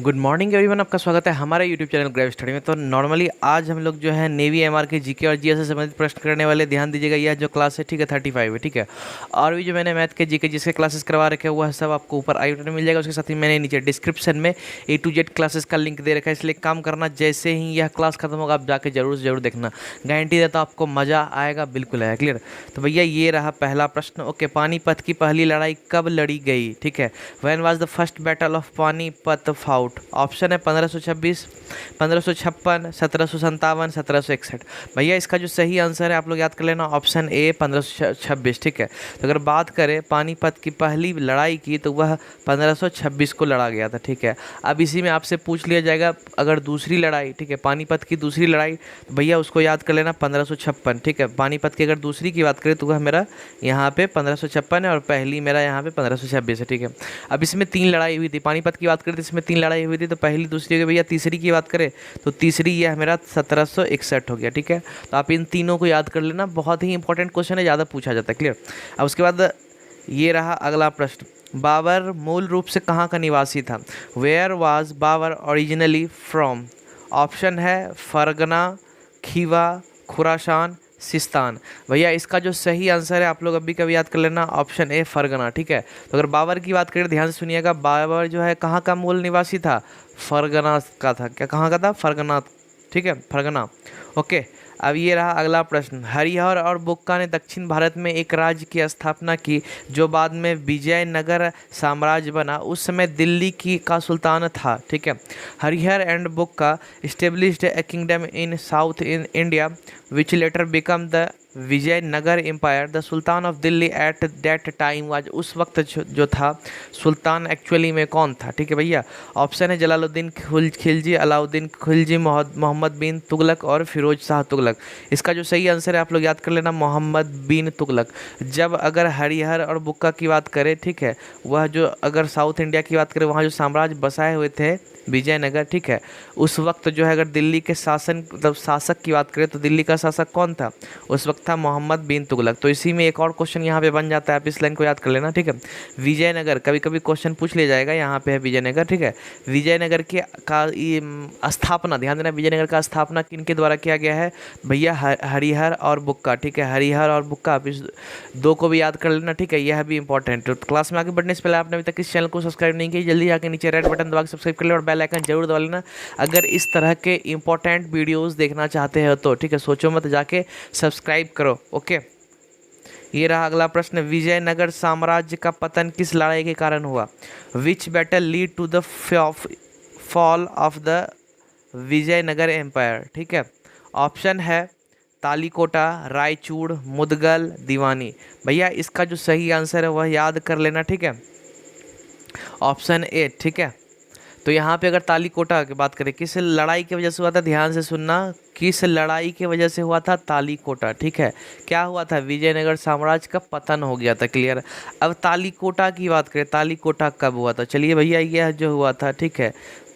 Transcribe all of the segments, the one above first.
Good morning everyone, आपका स्वागत है हमारे यूट्यूब चैनल ग्रेव स्टडी में। तो नॉर्मली आज हम लोग जो है नेवी एमआर के जीके और जीएस से संबंधित प्रश्न करने वाले। ध्यान दीजिएगा, यह जो क्लास है ठीक है 35 है, ठीक है। और भी जो मैंने मैथ के जीके जिसके क्लासेस करवा रखे हैं वह सब आपको ऊपर आई बटन मिल जाएगा। उसके साथ ही मैंने नीचे डिस्क्रिप्शन में A to Z क्लासेस का लिंक दे रखा है। इसलिए काम करना, जैसे ही यह क्लास खत्म होगा आप जाके जरूर से जरूर देखना, गारंटी देता हूं आपको मज़ा आएगा, बिल्कुल आएगा। क्लियर? तो भैया ये रहा पहला प्रश्न। ओके, पानीपत की पहली लड़ाई कब लड़ी गई? ठीक है, when was the first battle of Panipat fought? Option है 1526, 1556, 1757, 1761। भैया इसका जो सही आंसर है आप लोग याद कर लेना, ऑप्शन ए 1526। ठीक है, तो अगर बात करें पानीपत की पहली लड़ाई की तो वह 1526 को लड़ा गया था। ठीक है, अब इसी में आपसे पूछ लिया जाएगा अगर दूसरी लड़ाई, ठीक है, पानीपत की दूसरी लड़ाई, तो भैया उसको याद कर लेना 1556। ठीक है, पानीपत की अगर दूसरी की बात करें तो वह मेरा यहाँ पे 1556 है और पहली मेरा यहाँ पे 1526 है। ठीक है, अब इसमें तीन लड़ाई हुई थी, पानीपत की बात करें तो इसमें तीन लड़ाई हुई थी, तो पहली दूसरी हो गई। भैया तीसरी की बात करें तो तीसरी यह मेरा 1761 हो गया। ठीक है, तो आप इन तीनों को याद कर लेना, बहुत ही इंपॉर्टेंट क्वेश्चन है, ज़्यादा पूछा जाता है। क्लियर? अब उसके बाद ये रहा अगला प्रश्न। बाबर मूल रूप से कहाँ का निवासी था? Where was Babur originally from? Option है फरगना, खीवा, खुरासान, सिस्तान। भैया इसका जो सही आंसर है आप लोग अभी कभी याद कर लेना, ऑप्शन ए फरगना। ठीक है, तो अगर बाबर की बात करें ध्यान से सुनिएगा, बाबर जो है कहाँ का मूल निवासी था? फरगना का था। क्या कहाँ का था? फरगना। ठीक है, फरगना। ओके, अब ये रहा अगला प्रश्न। हरिहर और बुक्का ने दक्षिण भारत में एक राज्य की स्थापना की जो बाद में विजयनगर साम्राज्य बना। उस समय दिल्ली की का सुल्तान था। ठीक है, Harihar and Bukka established a kingdom in south in India which later became the Vijayanagara empire. The sultan of Delhi at that time was, उस वक्त जो था सुल्तान एक्चुअली में कौन था? ठीक है भैया, ऑप्शन है जलालुद्दीन खिलजी, अलाउद्दीन खिलजी, मोहम्मद बिन तुगलक और फिरोज शाह तुगलक। इसका जो सही आंसर है आप लोग याद कर लेना, मोहम्मद बिन तुगलक। जब अगर हरिहर और बुक्का की बात करें, ठीक है, वह जो अगर साउथ इंडिया की बात करें वहाँ जो साम्राज्य बसाए हुए थे विजयनगर, ठीक है, उस वक्त जो है अगर दिल्ली के शासन मतलब शासक की बात करें तो दिल्ली का शासक कौन था उस वक्त? था मोहम्मद बिन तुगलक। तो इसी में एक और क्वेश्चन यहाँ पे बन जाता है, आप इस लाइन को याद कर लेना। ठीक है, विजयनगर कभी कभी क्वेश्चन पूछ लिया जाएगा, यहाँ पे है विजयनगर। ठीक है, विजयनगर की का स्थापना, ध्यान देना, विजयनगर का स्थापना किनके द्वारा किया गया है? भैया हरिहर और बुक्का। ठीक है, हरिहर और बुक्का, आप इस दो को भी याद कर लेना। ठीक है, यह भी इंपॉर्टेंट। तो क्लास में आगे बढ़ने से पहले आपने अभी तक इस चैनल को सब्सक्राइब नहीं किया, जल्दी जाकर नीचे रेड बटन दबा के सब्सक्राइब कर ले और बेल आइकन जरूर दबा लेना अगर इस तरह के इंपॉर्टेंट वीडियोस देखना चाहते हो तो। ठीक है, सोचो मत, जाके सब्सक्राइब करो। ओके, ये रहा अगला प्रश्न। विजयनगर साम्राज्य का पतन किस लड़ाई के कारण हुआ? Which battle lead to the fall of the Vijayanagara empire? ठीक है, ऑप्शन है तालीकोटा, रायचूड़, मुदगल, दीवानी। भैया इसका जो सही आंसर है वह याद कर लेना। ठीक है, ऑप्शन ए। ठीक है, तो यहाँ पे अगर तालीकोटा की बात करें किस लड़ाई की वजह से हुआ था, ध्यान से सुनना, किस लड़ाई की वजह से हुआ था? तालीकोटा। ठीक है, क्या हुआ था? विजयनगर साम्राज्य का पतन हो गया था। क्लियर? अब तालीकोटा की बात करें, तालीकोटा कब हुआ था? चलिए भैया, यह जो हुआ था, ठीक है,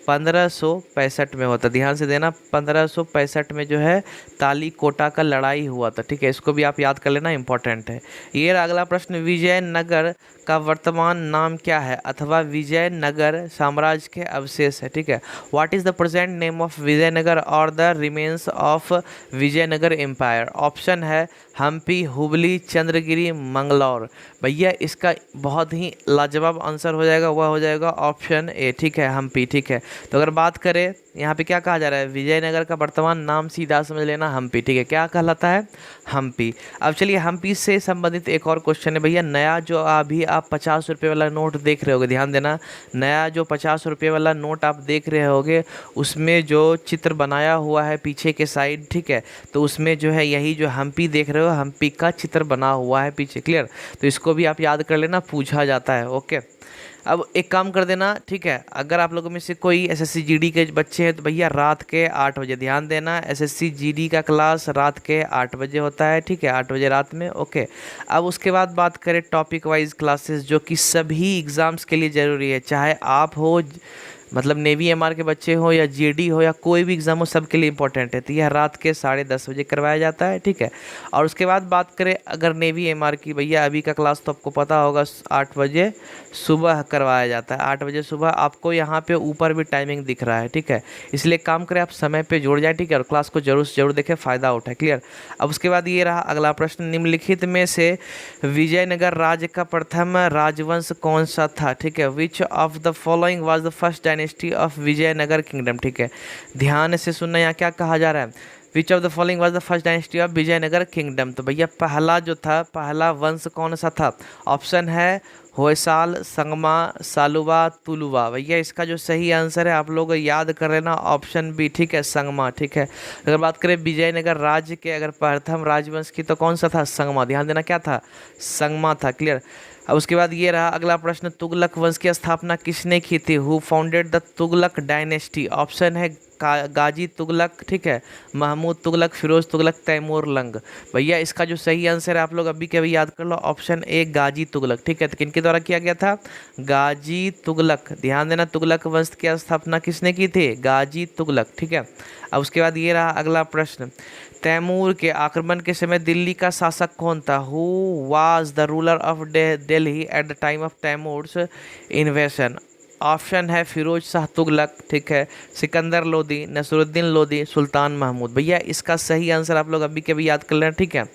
1565 में होता। ध्यान से देना, 1565 में जो है तालीकोटा का लड़ाई हुआ था। ठीक है, इसको भी आप याद कर लेना, इंपॉर्टेंट है। ये अगला प्रश्न। विजयनगर का वर्तमान नाम क्या है अथवा विजयनगर साम्राज्य के अवशेष है? ठीक है, what is the present name of Vijayanagara और the remains of Vijayanagara empire? Option है हम्पी, हुबली, चंद्रगिरी, मंगलौर। भैया इसका बहुत ही लाजवाब आंसर हो जाएगा, वह हो जाएगा ऑप्शन ए। ठीक है, हम्पी। ठीक है, तो अगर बात करें यहाँ पे क्या कहा जा रहा है, विजयनगर का वर्तमान नाम सीधा समझ लेना हम्पी। ठीक है, क्या कहलाता है? हम्पी। अब चलिए हम्पी से संबंधित एक और क्वेश्चन है भैया। नया जो अभी आप 50 रुपये वाला नोट देख रहे होगे, ध्यान देना, नया जो 50 रुपये वाला नोट आप देख रहे होगे उसमें जो चित्र बनाया हुआ है पीछे के साइड, ठीक है, तो उसमें जो है यही जो हम्पी देख रहे हो, हम्पी का चित्र बना हुआ है पीछे। क्लियर? तो इसको भी आप याद कर लेना, पूछा जाता है। ओके, अब एक काम कर देना, ठीक है, अगर आप लोगों में से कोई एसएससी जीडी के बच्चे हैं तो भैया रात के 8 बजे, ध्यान देना, एसएससी जीडी का क्लास रात के 8 बजे होता है। ठीक है, 8 बजे रात में। ओके, अब उसके बाद बात करें टॉपिक वाइज क्लासेस जो कि सभी एग्ज़ाम्स के लिए ज़रूरी है, चाहे आप हो मतलब नेवी एमआर के बच्चे हो या जीडी हो या कोई भी एग्ज़ाम हो, सबके लिए इंपॉर्टेंट है। तो यह रात के 10:30 बजे करवाया जाता है, ठीक है। और उसके बाद बात करें अगर नेवी एमआर की, भैया अभी का क्लास तो आपको पता होगा 8 बजे सुबह करवाया जाता है। 8 बजे सुबह आपको यहाँ पे ऊपर भी टाइमिंग दिख रहा है, ठीक है। इसलिए काम करें आप समय पे जुड़ जाए, ठीक है, और क्लास को जरूर से जरूर देखें, फ़ायदा उठाए, क्लियर। अब उसके बाद ये रहा अगला प्रश्न, निम्नलिखित में से विजयनगर राज्य का प्रथम राजवंश कौन सा था, ठीक है। Which of the following was the first dynasty of Vijayanagara kingdom, ठीक है। ध्यान से सुनना, यहाँ क्या कहा जा रहा है, which of the following was the first dynasty of Vijayanagara kingdom. तो भैया पहला जो था, पहला वंश कौन सा था, ऑप्शन है होयसाल, संगमा, सालुवा, तुलुवा। भैया इसका जो सही आंसर है आप लोग याद कर लेना, ऑप्शन बी, ठीक है, संगमा, ठीक है। अगर बात करें विजयनगर राज्य के अगर प्रथम राजवंश की तो कौन सा था, संगमा, ध्यान देना क्या था, संगमा था, क्लियर। अब उसके बाद ये रहा अगला प्रश्न, तुगलक वंश की स्थापना किसने की थी, who founded the Tughlaq dynasty. Option है गाजी तुगलक, ठीक है, महमूद तुगलक, फिरोज तुगलक, तैमूर लंग। भैया इसका जो सही आंसर है आप लोग अभी के अभी याद कर लो, ऑप्शन ए गाजी तुगलक, ठीक है। तो किनके द्वारा किया गया था, गाजी तुगलक, ध्यान देना, तुगलक वंश की स्थापना किसने की थी, गाजी तुगलक, ठीक है। अब उसके बाद ये रहा अगला प्रश्न, तैमूर के आक्रमण के समय दिल्ली का शासक कौन था, who was the ruler of Delhi at the time of Timur's invasion. Option है फिरोज शाह तुगलक, ठीक है, सिकंदर लोदी, नसरुद्दीन लोदी, सुल्तान महमूद। भैया इसका सही आंसर आप लोग अभी के भी याद कर लेना, ठीक है।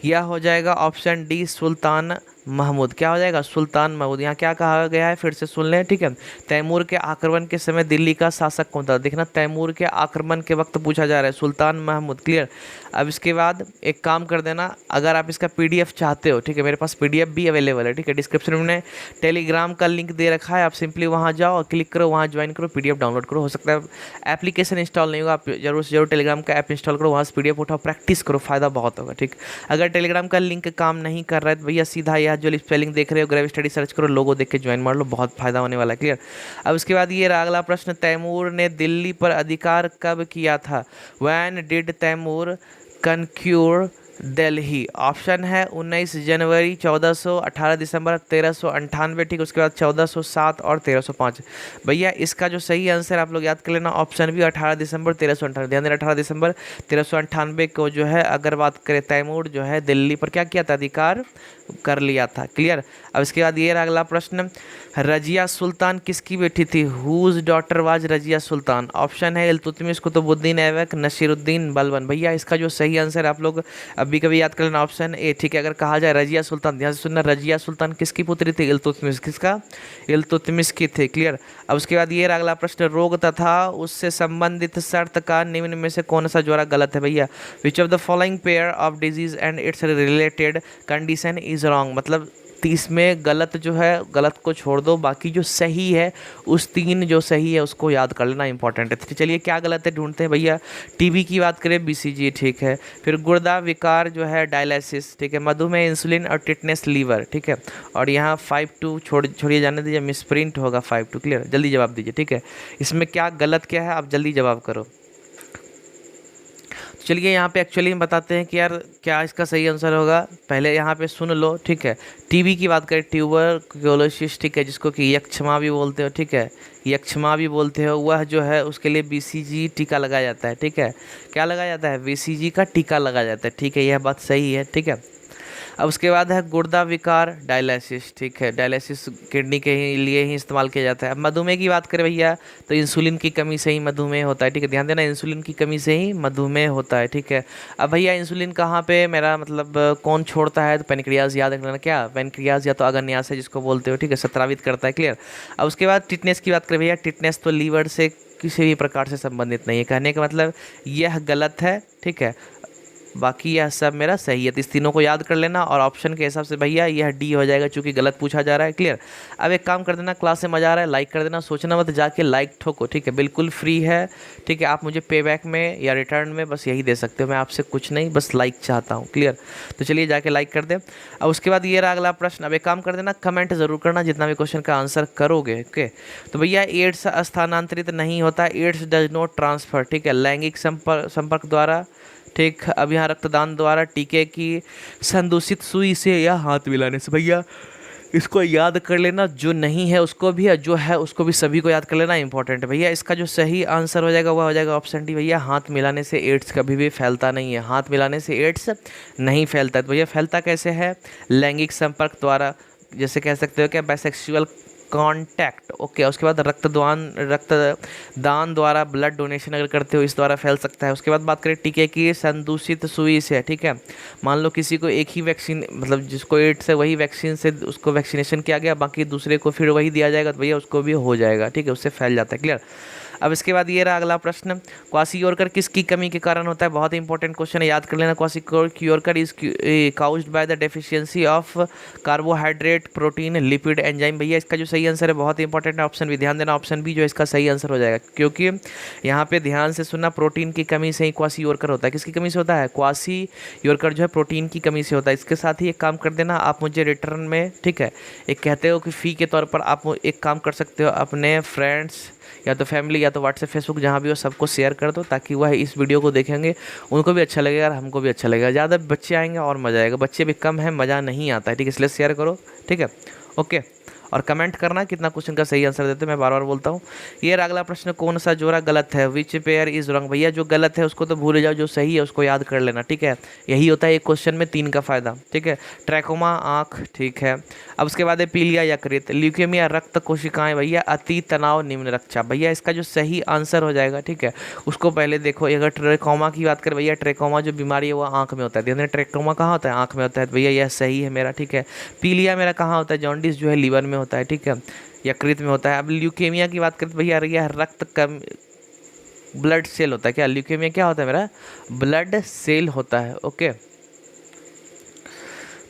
यह हो जाएगा ऑप्शन डी, सुल्तान महमूद। क्या हो जाएगा, सुल्तान महमूद। यहाँ क्या कहा गया है फिर से सुन लें, ठीक है। तैमूर के आक्रमण के समय दिल्ली का शासक कौन था, देखना तैमूर के आक्रमण के वक्त पूछा जा रहा है, सुल्तान महमूद, क्लियर। अब इसके बाद एक काम कर देना, अगर आप इसका पीडीएफ चाहते हो, ठीक है, मेरे पास पीडीएफ भी अवेलेबल है, ठीक है। डिस्क्रिप्शन में टेलीग्राम का लिंक दे रखा है, आप सिंपली वहाँ जाओ और क्लिक करो, वहाँ ज्वाइन करो, पीडीएफ डाउनलोड करो। हो सकता है एप्लीकेशन इंस्टॉल नहीं होगा, आप जरूर से जरूर टेलीग्राम का ऐप इंस्टॉल करो, वहाँ से पीडीएफ उठाओ, प्रैक्टिस करो, फायदा बहुत होगा, ठीक। अगर टेलीग्राम का लिंक काम नहीं कर रहा है तो भैया सीधा यह जो स्पेलिंग देख रहे हो ग्रेव स्टडी सर्च करो, लोगो देख के ज्वाइन मार लो, बहुत फायदा होने वाला है, क्लियर। अब उसके बाद ये रहा अगला प्रश्न, तैमूर ने दिल्ली पर अधिकार कब किया था, when did Timur conquer Delhi. Option है 19 जनवरी 1400, 18 दिसंबर 1398, ठीक। उसके बाद 1407 और 1305। भैया इसका जो सही आंसर आप लोग याद कर लेना, ऑप्शन भी 18 दिसंबर 1398। ध्यान देना 18 दिसंबर 1398 को जो है अगर बात करें तैमूर जो है दिल्ली पर क्या किया था, अधिकार कर लिया था, क्लियर। अब इसके बाद ये रहा अगला प्रश्न, रजिया सुल्तान किसकी बेटी थी, whose daughter was Razia Sultan. Option है इल्तुतमिश, कुतुबुद्दीन ऐबक, नसीरुद्दीन बलबन। भैया इसका जो सही आंसर आप लोग अभी कभी याद कर लेना, ऑप्शन ए, ठीक है। अगर कहा जाए रजिया सुल्तान, ध्यान से सुनना, रजिया सुल्तान किसकी पुत्री थी, इल्तुतमिश, किसका, इल्तुतमिश की थी, क्लियर। अब उसके बाद ये रहा अगला प्रश्न, रोग तथा उससे संबंधित शर्त का निम्न में से कौन सा जोड़ा गलत है। भैया विच of the following pair of disease and it's related condition is wrong. मतलब इसमें गलत जो है, गलत को छोड़ दो, बाकी जो सही है उस 3 जो सही है उसको याद कर लेना, इंपॉर्टेंट है। तो चलिए क्या गलत है ढूंढते हैं भैया। टीबी की बात करें, बीसीजी, ठीक है। फिर गुर्दा विकार जो है, डायलिसिस, ठीक है। मधुमेह, इंसुलिन और टिटनेस लीवर, ठीक है। और यहाँ 5-2 छोड़िए, जाने दीजिए, मिसप्रिंट होगा 5-2, क्लियर। जल्दी जवाब दीजिए, ठीक है। इसमें क्या गलत क्या है आप जल्दी जवाब करो। चलिए यहाँ पे एक्चुअली हम बताते हैं कि यार क्या इसका सही आंसर होगा, पहले यहाँ पे सुन लो, ठीक है। टीबी की बात करें, ट्यूबरक्लोसिस, ठीक है, जिसको कि यक्षमा भी बोलते हो, ठीक है, यक्षमा भी बोलते हो, वह जो है उसके लिए बीसीजी टीका लगाया जाता है, ठीक है। क्या लगाया जाता है, बीसीजी का टीका लगाया जाता है, ठीक है, यह बात सही है, ठीक है। अब उसके बाद है गुर्दा विकार, डायलिसिस, ठीक है, डायलिसिस किडनी के लिए ही इस्तेमाल किया जाता है। अब मधुमेह की बात करें भैया, तो इंसुलिन की कमी से ही मधुमेह होता है, ठीक है, ध्यान देना, इंसुलिन की कमी से ही मधुमेह होता है, ठीक है। अब भैया इंसुलिन कहाँ पे मेरा मतलब कौन छोड़ता है, तो पेनक्रियाज, याद रखना, क्या पेनक्रियाज या तो अग्न्यास है जिसको बोलते हो, ठीक है, स्रावित करता है, क्लियर। अब उसके बाद टिटनेस की बात करें भैया, टिटनेस तो लीवर से किसी भी प्रकार से संबंधित नहीं है, कहने का मतलब यह गलत है, ठीक है। बाकी यह सब मेरा सही है, तो इस तीनों को याद कर लेना, और ऑप्शन के हिसाब से भैया यह डी हो जाएगा चूंकि गलत पूछा जा रहा है, क्लियर। अब एक काम कर देना, क्लास से मजा आ रहा है लाइक कर देना, सोचना मत, जाके लाइक ठोको, ठीक है, बिल्कुल फ्री है, ठीक है। आप मुझे पे बैक में या रिटर्न में बस यही दे सकते हो, मैं आपसे कुछ नहीं, बस लाइक चाहता हूँ, क्लियर। तो चलिए जाके लाइक कर दे। अब उसके बाद ये रहा अगला प्रश्न, अब एक काम कर देना, कमेंट जरूर करना जितना भी क्वेश्चन का आंसर करोगे, ओके। तो भैया एड्स स्थानांतरित नहीं होता, एड्स डज नॉट ट्रांसफर, ठीक है, लैंगिक संपर्क द्वारा, ठीक। अब यहाँ रक्तदान द्वारा, टीके की संदूषित सुई से या हाथ मिलाने से। भैया इसको याद कर लेना, जो नहीं है उसको भी और जो है उसको भी, सभी को याद कर लेना, इंपॉर्टेंट है भैया। इसका जो सही आंसर हो जाएगा वह हो जाएगा ऑप्शन डी भैया, हाथ मिलाने से एड्स कभी भी फैलता नहीं है। हाथ मिलाने से एड्स नहीं फैलता है। तो भैया फैलता कैसे है? लैंगिक संपर्क द्वारा, जैसे कह सकते हो क्या, बाइसेक्सुअल कांटेक्ट। ओके, उसके बाद रक्तदान द्वारा, ब्लड डोनेशन अगर करते हो इस द्वारा फैल सकता है। उसके बाद बात करें टीके की, संदूषित सुई से, ठीक है। मान लो किसी को एक ही वैक्सीन, मतलब जिसको एड्स है वही वैक्सीन से उसको वैक्सीनेशन किया गया, बाकी दूसरे को फिर वही दिया जाएगा, तो भैया उसको भी हो जाएगा, ठीक है, उससे फैल जाता है। क्लियर। अब इसके बाद ये रहा अगला प्रश्न, क्वासियोरकर किसकी कमी के कारण होता है? बहुत ही इंपॉर्टेंट क्वेश्चन है, याद कर लेना। Kwashiorkor is caused by the deficiency of carbohydrate, protein, lipid, enzyme. भैया इसका जो सही आंसर है, बहुत ही इंपॉर्टेंट है, ऑप्शन भी ध्यान देना, ऑप्शन बी जो है इसका सही आंसर हो जाएगा, क्योंकि यहाँ पे ध्यान से सुनना, प्रोटीन की कमी से ही क्वासियोरकर होता है। किसकी कमी से होता है? क्वासियोरकर जो है प्रोटीन की कमी से होता है। इसके साथ ही एक काम कर देना, आप मुझे रिटर्न में, ठीक है, एक कहते हो कि फ़ी के तौर पर आप एक काम कर सकते हो, अपने फ्रेंड्स या तो फैमिली या तो व्हाट्सएप, फेसबुक, जहाँ भी हो सबको शेयर कर दो, ताकि वह इस वीडियो को देखेंगे, उनको भी अच्छा लगेगा और हमको भी अच्छा लगेगा। ज़्यादा बच्चे आएंगे और मज़ा आएगा, बच्चे भी कम है, मज़ा नहीं आता है, ठीक है, इसलिए शेयर करो, ठीक है। ओके, और कमेंट करना कितना क्वेश्चन का सही आंसर देते हैं, मैं बार बार बोलता हूँ। ये अगला प्रश्न, कौन सा जोड़ा गलत है? Which pair is wrong? भैया जो गलत है उसको तो भूल जाओ, जो सही है उसको याद कर लेना, ठीक है। यही होता है एक क्वेश्चन में 3 का फायदा, ठीक है। ट्रैकोमा आँख, ठीक है। अब उसके बाद है पीलिया यकृत, ल्यूकेमिया रक्त कोशिकाएं, भैया अति तनाव निम्न रक्तचाप। भैया इसका जो सही आंसर हो जाएगा, ठीक है, उसको पहले देखो। अगर ट्रैकोमा की बात करें भैया, ट्रैकोमा जो बीमारी है वो आँख में होता है, ध्यान देना, ट्रैकोमा कहाँ होता है? आँख में होता है, भैया यह सही है मेरा, ठीक है। पीलिया मेरा कहाँ होता है? जॉन्डिस जो है लीवर में होता है, ठीक है, यकृत में होता है। अब ल्यूकेमिया की बात करें तो भैया यह रक्त कम, ब्लड सेल होता है। क्या ल्यूकेमिया क्या होता है मेरा? ब्लड सेल होता है। ओके,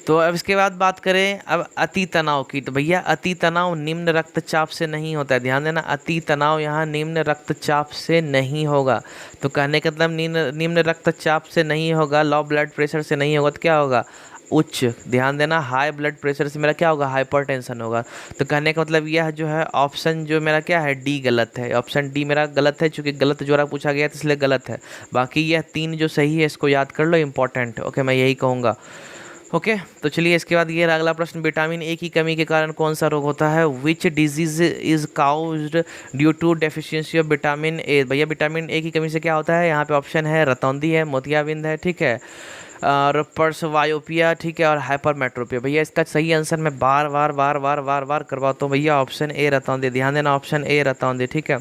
तो अब इसके बाद बात करें अब अति तनाव की, तो भैया अति तनाव निम्न रक्तचाप से नहीं होता है, ध्यान देना, अति तनाव यहाँ निम्न रक्तचाप से नहीं होगा। तो कहने का मतलब निम्न रक्तचाप से नहीं होगा, लो ब्लड प्रेशर से नहीं होगा, तो क्या होगा? उच्च, ध्यान देना, हाई ब्लड प्रेशर से मेरा क्या होगा? हाइपरटेंशन होगा। तो कहने का मतलब यह जो है ऑप्शन जो मेरा क्या है? डी गलत है, ऑप्शन डी मेरा गलत है, चूंकि गलत जोड़ा पूछा गया तो इसलिए गलत है। बाकी यह 3 जो सही है इसको याद कर लो, इंपॉर्टेंट। ओके, मैं यही कहूँगा। ओके, तो चलिए इसके बाद ये अगला प्रश्न, विटामिन ए की कमी के कारण कौन सा रोग होता है? Which disease is caused due to deficiency of vitamin A? भैया विटामिन ए की कमी से क्या होता है? यहाँ पे ऑप्शन है रतौंधी है, मोतियाबिंद है, ठीक है, और पर्सवायोपिया, ठीक है, और हाइपरमेट्रोपिया। भैया इसका सही आंसर मैं बार बार करवाता हूँ भैया, ऑप्शन ए रतौंधी, ध्यान देना, ऑप्शन ए रतौंधी, ठीक है।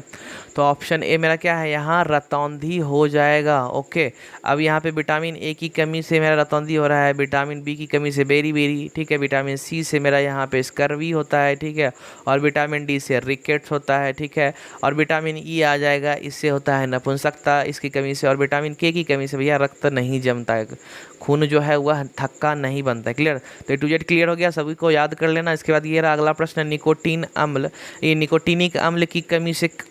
तो ऑप्शन ए मेरा क्या है? यहाँ रतौंधी हो जाएगा। ओके, अब यहाँ पे विटामिन ए की कमी से मेरा रतौंधी हो रहा है, विटामिन बी की कमी से बेरी, ठीक है, विटामिन सी से मेरा यहाँ पे स्कर्वी होता है, ठीक है, और विटामिन डी से रिकेट्स होता है, ठीक है, और विटामिन ई आ जाएगा, इससे होता है नपुंसकता इसकी कमी से, और विटामिन के की कमी से भैया रक्त नहीं जमता है, खून जो है वह थक्का नहीं बनता है। क्लियर, तो ए टू जेड क्लियर हो गया, सभी को याद कर लेना। इसके बाद ये रहा अगला प्रश्न, निकोटीन अम्ल, ये निकोटीनिक अम्ल की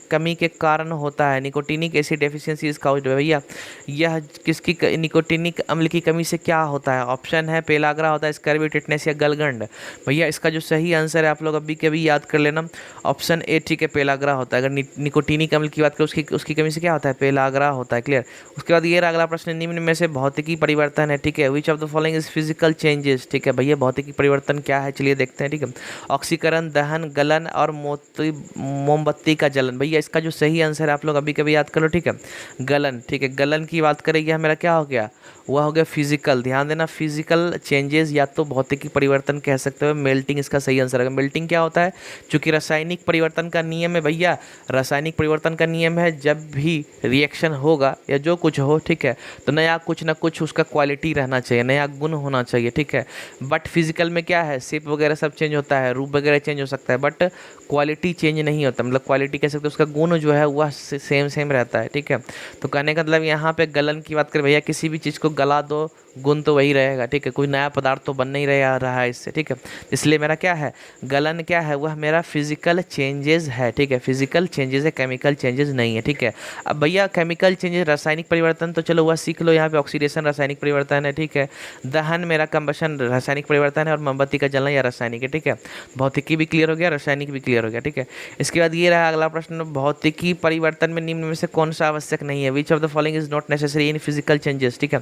कमी के कारण होता है, nicotinic acid deficiency is caused. भैया यह किसकी निकोटीनिक अम्ल की कमी से क्या होता है? ऑप्शन है पेलाग्रा होता है, स्कर्वी, टिटनेस या गलगंड। भैया इसका जो सही आंसर है आप लोग अभी कभी याद कर लेना, ऑप्शन ए, ठीक है, पेलाग्रा होता है। अगर निकोटीनिक अम्ल की बात करें उसकी कमी से क्या होता है? पेलाग्रा होता है। क्लियर, उसके बाद ये रहा अगला प्रश्न, निम्न में से भौतिकी परिवर्तन है, ठीक है, which of the following is physical changes? ठीक है भैया, भौतिकी परिवर्तन क्या है, चलिए देखते हैं, ठीक है। ऑक्सीकरण, दहन, गलन और मोमबत्ती का जलन। भैया इसका जो सही आंसर है आप लोग अभी कभी याद कर लो, ठीक है, गलन, ठीक है, गलन की बात करें, यह मेरा क्या हो गया? वह हो गया फिजिकल, ध्यान देना, फिजिकल चेंजेस या तो भौतिकी परिवर्तन कह सकते हो, मेल्टिंग इसका सही आंसर है। मेल्टिंग क्या होता है? चूंकि रासायनिक परिवर्तन का नियम है भैया, रासायनिक परिवर्तन का नियम है, जब भी रिएक्शन होगा या जो कुछ हो, ठीक है, तो नया कुछ ना कुछ उसका क्वालिटी रहना चाहिए, नया गुण होना चाहिए, ठीक है। बट फिजिकल में क्या है? शेप वगैरह सब चेंज होता है, रूप वगैरह चेंज हो सकता है, बट क्वालिटी चेंज नहीं होता, मतलब क्वालिटी कह सकते हो, उसका गुण जो है वह सेम रहता है, ठीक है। तो कहने का मतलब यहाँ पे गलन की बात करें भैया, किसी भी चीज़ को गला दो, गुण तो वही रहेगा, ठीक है, कोई नया पदार्थ तो बन नहीं रहा है इससे, ठीक है। इसलिए मेरा क्या है? गलन क्या है? वह मेरा फिजिकल चेंजेस है, ठीक है, फिजिकल चेंजेस है, केमिकल चेंजेस नहीं है, ठीक है। अब भैया केमिकल चेंजेस, रासायनिक परिवर्तन तो चलो वह सीख लो, यहाँ पे ऑक्सीडेशन रासायनिक परिवर्तन है, ठीक है, दहन मेरा कंबशन रासायनिक परिवर्तन है, और मोमबत्ती का जलना या रासायनिक है, ठीक है। भौतिकी भी क्लियर हो गया, रासायनिक भी क्लियर हो गया, ठीक है। इसके बाद ये रहा अगला प्रश्न, भौतिकी परिवर्तन में निम्न में से कौन सा आवश्यक नहीं है? Which of the following is not necessary in physical changes? ठीक है,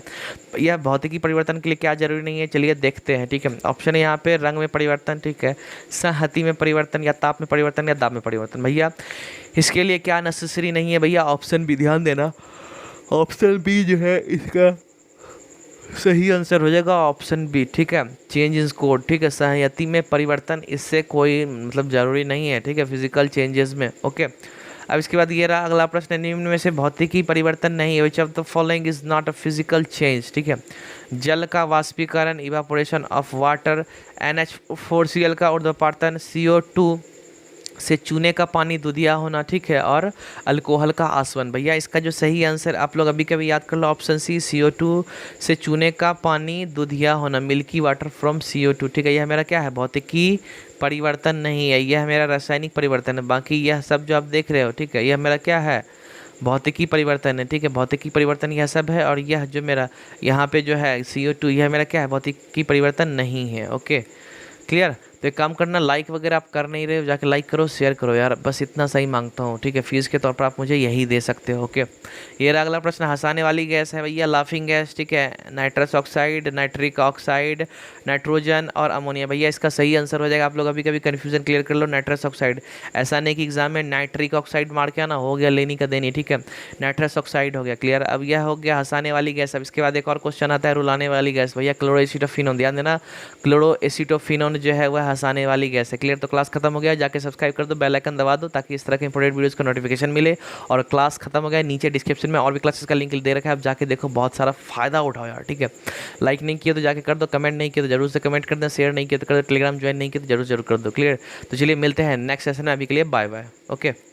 यह भौतिकी परिवर्तन के लिए क्या जरूरी नहीं है, चलिए देखते हैं। ठीक है, ऑप्शन है यहाँ पे रंग में परिवर्तन, ठीक है, संहति में परिवर्तन, या ताप में परिवर्तन, या दाब में परिवर्तन। भैया इसके लिए क्या नेसेसरी नहीं है भैया, ऑप्शन बी, ध्यान देना ऑप्शन बी जो है इसका सही आंसर हो जाएगा, ऑप्शन बी। ठीक है, चेंज इन कोड, ठीक है, संहति में परिवर्तन, इससे कोई मतलब जरूरी नहीं है, ठीक है, फिजिकल चेंजेस में। ओके, अब इसके बाद ये रहा अगला प्रश्न, निम्न में से भौतिकी परिवर्तन नहीं है, which of the following is not a physical change. ठीक है, जल का वाष्पीकरण, इवापोरेशन ऑफ वाटर, NH4Cl का ऊर्ध्वपातन, CO2 से चूने का पानी दूधिया होना, ठीक है, और अल्कोहल का आसवन। भैया इसका जो सही आंसर आप लोग अभी कभी याद कर लो, ऑप्शन सी, CO2 से चूने का पानी दूधिया होना, मिल्की वाटर फ्रॉम CO2। ठीक है, यह मेरा क्या है, भौतिकी परिवर्तन नहीं है, यह मेरा रासायनिक परिवर्तन है। बाकी यह सब जो आप देख रहे हो, ठीक है, यह मेरा क्या है, भौतिकी परिवर्तन है। ठीक है, भौतिकी परिवर्तन यह सब है, और यह जो मेरा यहाँ पे जो है CO2, यह मेरा क्या है, भौतिकी परिवर्तन नहीं है। Okay, clear. तो एक काम करना, लाइक वगैरह आप कर नहीं रहे हो, जाके लाइक करो, शेयर करो यार, बस इतना सही मांगता हूँ। ठीक है, फीस के तौर पर आप मुझे यही दे सकते हो। ओके, ये रहा अगला प्रश्न, हंसाने वाली गैस है भैया, लाफिंग गैस, ठीक है, nitrous oxide, nitric oxide, nitrogen और अमोनिया। भैया इसका सही आंसर हो जाएगा, आप लोग अभी कभी कन्फ्यूजन क्लियर कर लो, नाइट्रस ऑक्साइड। ऐसा नहीं कि एग्जाम में नाइट्रिक ऑक्साइड मार के आना, हो गया लेनी का देनी। ठीक है, नाइट्रस ऑक्साइड हो गया, क्लियर। अब यह हो गया हंसाने वाली गैस। अब इसके बाद एक और क्वेश्चन आता है, रुलाने वाली गैस। भैया क्लोरोएसिटोफिनोन, ध्यान देना, क्लोरोएसिटोफिनोन जो है वह हंसाने वाली गैस है। क्लियर, तो क्लास खत्म हो गया, जाके सब्सक्राइब कर दो, बेल आइकन दबा दो, ताकि इस तरह के इंपॉर्टेंट वीडियोस का नोटिफिकेशन मिले। और क्लास खत्म हो गया, नीचे डिस्क्रिप्शन में और भी क्लासेस का लिंक दे रखा है, आप जाके देखो, बहुत सारा फायदा उठाओ यार। ठीक है, लाइक नहीं किया तो जाके कर दो, कमेंट नहीं किया तो जरूर से कमेंट कर दो, शेयर नहीं किया तो कर दो, टेलीग्राम ज्वाइन नहीं किया तो जरूर कर दो। क्लियर, तो चलिए मिलते हैं नेक्स्ट सेशन में, अभी के लिए बाय बाय। ओके।